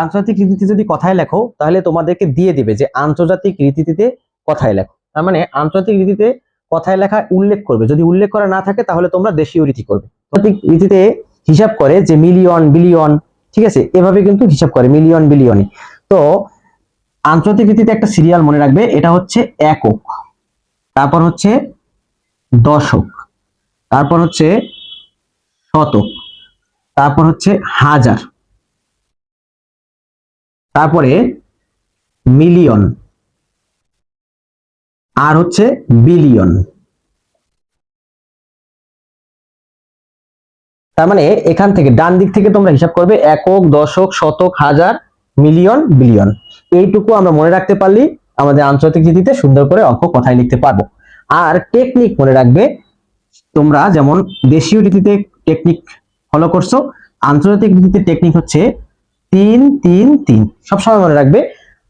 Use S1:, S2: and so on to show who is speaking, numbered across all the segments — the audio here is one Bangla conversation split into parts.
S1: আন্তর্জাতিক রীতিতে যদি কথায় লেখো তাহলে তোমাদেরকে দিয়ে দিবে যে আন্তর্জাতিক রীতিতে কথায় লেখো, তার মানে আন্তর্জাতিক রীতিতে কথায় লেখা উল্লেখ করবে, যদি উল্লেখ করা না থাকে তাহলে তোমরা দেশীয় রীতি করবে। আন্তর্জাতিক রীতিতে হিসাব করে যে মিলিয়ন বিলিয়ন, ঠিক আছে, এভাবে কিন্তু হিসাব করে মিলিয়ন বিলিয়নে। তো আন্তর্জাতিক রীতিতে একটা সিরিয়াল মনে রাখবে, এটা হচ্ছে একক, তারপর হচ্ছে দশক, তারপর হচ্ছে শতক, তারপর হচ্ছে হাজার, তারপরে মিলিয়ন, আর হচ্ছে বিলিয়ন। তার মানে এখান থেকে ডান দিক থেকে তোমরা হিসাব করবে একক, দশক, শতক, হাজার, মিলিয়ন, বিলিয়ন। এইটুকু আমরা মনে রাখতে পারলেই আমাদের আন্তর্জাতিক রীতিতে সুন্দর করে অঙ্ক কথায় লিখতে পারবো। আর টেকনিক মনে রাখবে, তোমরা যেমন দেশীয় রীতিতে টেকনিক ফলো করছো, আন্তর্জাতিক রীতিতে টেকনিক হচ্ছে 3-3-3। সবসময় মনে রাখবে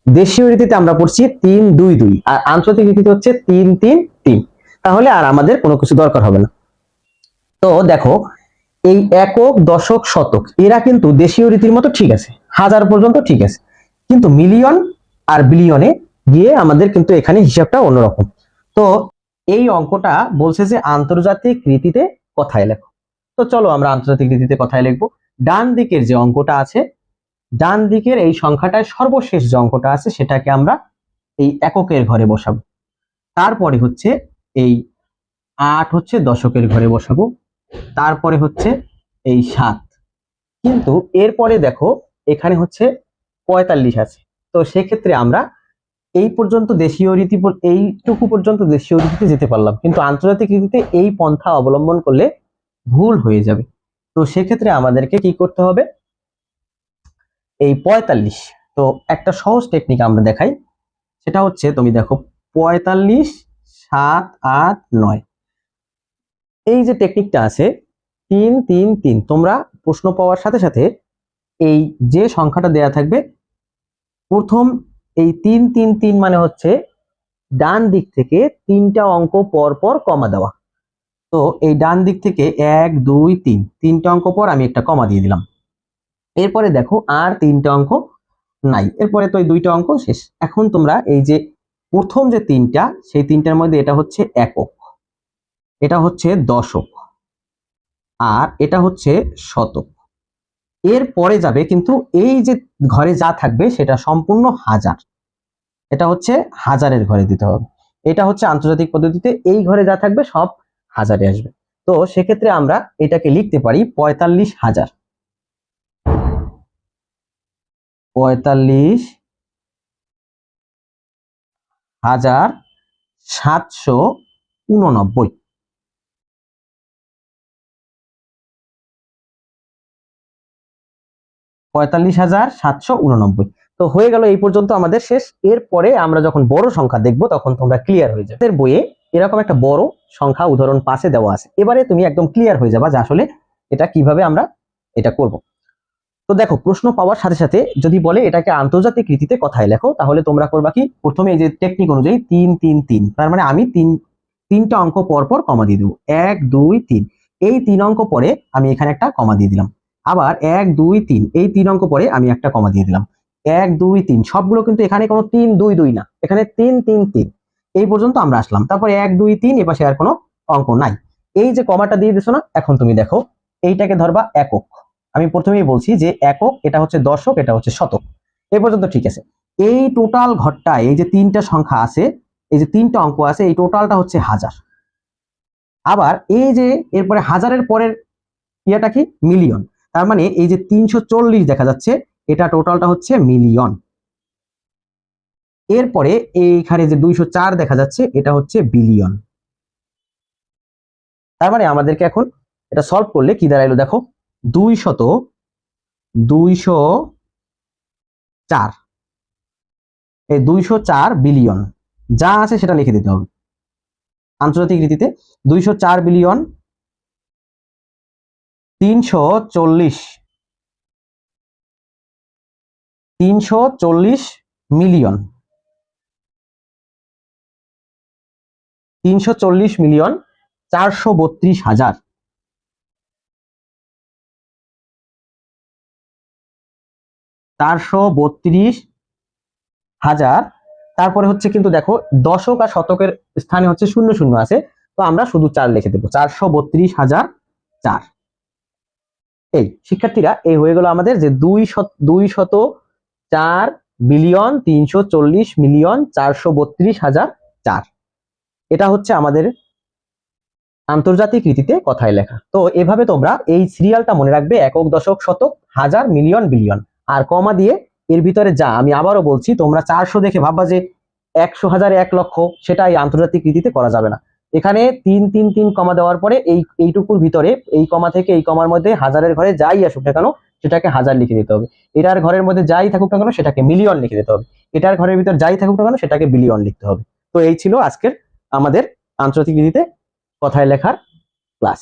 S1: দেশীয় রীতিতে আমরা পড়ছি 3-2-2, আর আন্তর্জাতিক রীতিতে হচ্ছে 3-3-3। তাহলে আর আমাদের কোনো কিছু দরকার হবে না। তো দেখো এই একক, দশক, শতক এরা কিন্তু দেশীয় রীতির মতো ঠিক আছে, হাজার পর্যন্ত ঠিক আছে, কিন্তু মিলিয়ন আর বিলিয়নে গিয়ে আমাদের কিন্তু এখানে হিসাবটা অন্যরকম। তো এই অঙ্কটা বলছে যে আন্তর্জাতিক রীতিতে কথায় লেখো। তো চলো আমরা আন্তর্জাতিক রীতিতে কথায় লিখবো। ডান দিকের যে অঙ্কটা আছে, ডান দিকের এই সংখ্যাটায় সর্বশেষ যে অঙ্কটা আছে সেটাকে আমরা এই এককের ঘরে বসাবো। তারপরে হচ্ছে এই 8 হচ্ছে দশকের ঘরে বসাবো, তারপরে হচ্ছে এই 7। কিন্তু এরপরে দেখো এখানে হচ্ছে 45 আছে। তো সেক্ষেত্রে আমরা এই পর্যন্ত দেশীয় রীতি, এইটুকু পর্যন্ত দেশীয় রীতিতে যেতে পারলাম, কিন্তু আন্তর্জাতিক রীতিতে এই পন্থা অবলম্বন করলে ভুল হয়ে যাবে। তো সেক্ষেত্রে আমাদেরকে কি করতে হবে, এই 45, তো একটা সহজ টেকনিক আমরা দেখাই, সেটা হচ্ছে তুমি দেখো 45, 7, 8, 9, এই যে টেকনিকটা আছে 3-3-3, তোমরা প্রশ্ন পাওয়ার সাথে সাথে এই যে সংখ্যাটা দেয়া থাকবে প্রথম এই 3-3-3 মানে হচ্ছে ডান দিক থেকে 3টা অঙ্ক পর পর কমা দেওয়া। তো এই ডান দিক থেকে 1, 2, 3, 3টা অঙ্ক পর আমি একটা কমা দিয়ে দিলাম। এরপরে দেখো আর 3টা অঙ্ক নাই, এরপরে তো এই 2টা অঙ্ক শেষ। এখন তোমরা এই যে প্রথম যে 3টা, সেই 3টার মধ্যে এটা হচ্ছে একক, এটা হচ্ছে দশক, আর এটা হচ্ছে শতক। এর পরে যাবে কিন্তু এই যে ঘরে যা থাকবে সেটা সম্পূর্ণ হাজার, এটা হচ্ছে হাজারের ঘরে দিতে হবে। এটা হচ্ছে আন্তর্জাতিক পদ্ধতিতে এই ঘরে যা থাকবে সব হাজারে আসবে। তো সেক্ষেত্রে আমরা এটাকে লিখতে পারি 45,000, 45,789, 45,789। তো হয়ে গেল এই পর্যন্ত আমাদের শেষ। এরপরে আমরা যখন বড় সংখ্যা দেখবো তখন তোমরা ক্লিয়ার হয়ে যাবে। বইয়ে এরকম একটা বড় সংখ্যা উদাহরণ 5-এ দেওয়া আছে, এবারে তুমি একদম ক্লিয়ার হয়ে যাবা যে আসলে এটা কিভাবে আমরা এটা করব। তো দেখো প্রশ্ন পাওয়ার সাথে সাথে যদি বলে এটাকে আন্তর্জাতিক রীতিতে কথায় লেখো, তাহলে তোমরা করবা কি, প্রথমে এই যে টেকনিক অনুযায়ী 3-3-3, তার মানে আমি 3টা অঙ্ক পর পর কমা দিয়ে দেবো, 1, 2, 3, এই 3 অঙ্ক পরে আমি এখানে একটা কমা দিয়ে দিলাম। আবার 1, 2, 3, এই 3 অঙ্ক পরে আমি একটা কমা দিয়ে দিলাম। 1, 2, 3 সবগুলো কিন্তু এখানে কোনো 3, 2, 2 না, এখানে 3, 3, 3, এই পর্যন্ত আমরা আসলাম। তারপর 1, 2, 3, এপাশে আর কোনো অঙ্ক নাই। এই যে কমাটা দিয়ে দিছো না, এখন তুমি দেখো এইটাকে ধরবা একক। আমি প্রথমেই বলছি যে একক, এটা হচ্ছে দশক, এটা হচ্ছে শতক, এই পর্যন্ত ঠিক আছে। এই টোটাল ঘরটায় এই যে 3টা সংখ্যা আছে, এই যে 3টা অঙ্ক আছে, এই টোটালটা হচ্ছে হাজার। আবার এই যে এরপরে হাজারের পরের ইয়াটা কি, মিলিয়ন, তার মানে এই যে 340 দেখা যাচ্ছে, এটা টোটালটা হচ্ছে মিলিয়ন। এরপরে এইখানে যে 204 দেখা যাচ্ছে, এটা হচ্ছে বিলিয়ন। তার মানে আমাদেরকে এখন এটা সলভ করলে কি দাঁড়াইলো দেখো, 204, এই 204 বিলিয়ন যা আছে সেটা লিখে দিতে হবে আন্তর্জাতিক রীতিতে। 204 বিলিয়ন, 340, 340 মিলিয়ন, 340 মিলিয়ন 432,000। 432,000। তারপরে হচ্ছে কিন্তু দেখো দশক আর শতকের স্থানে হচ্ছে শূন্য শূন্য আছে, তো আমরা শুধু 4 লিখে দেবো, 432,004। এই শিক্ষার্থীরা, এই হয়ে গেল আমাদের যে 204,340,432,4। এটা হচ্ছে আমাদের আন্তর্জাতিক রীতিতে কথায় লেখা। তো এভাবে তোমরা এই সিরিয়ালটা মনে রাখবে, একক, দশক, শতক, হাজার, মিলিয়ন, বিলিয়ন, আর কমা দিয়ে এর ভিতরে যা, আমি আবারও বলছি, তোমরা 400 দেখে ভাববা যে 100, 1000, 1 লক্ষ, সেটা এই আন্তর্জাতিক রীতিতে করা যাবে না। এখানে 3 3 3 কমা দেওয়ার পরে এইটুকুর ভিতরে এই কমা থেকে এই কমার মধ্যে হাজারের ঘরে যাই আসুক না কেন সেটাকে হাজার লিখে দিতে হবে, এটার ঘরের মধ্যে যাই থাকুক না কেন সেটাকে মিলিয়ন লিখে দিতে হবে, এটার ঘরের ভিতর যাই থাকুক না কেন সেটাকে বিলিয়ন লিখতে হবে। তো এই ছিল আজকের আমাদের আন্তর্জাতিক রীতিতে কথায় লেখার ক্লাস।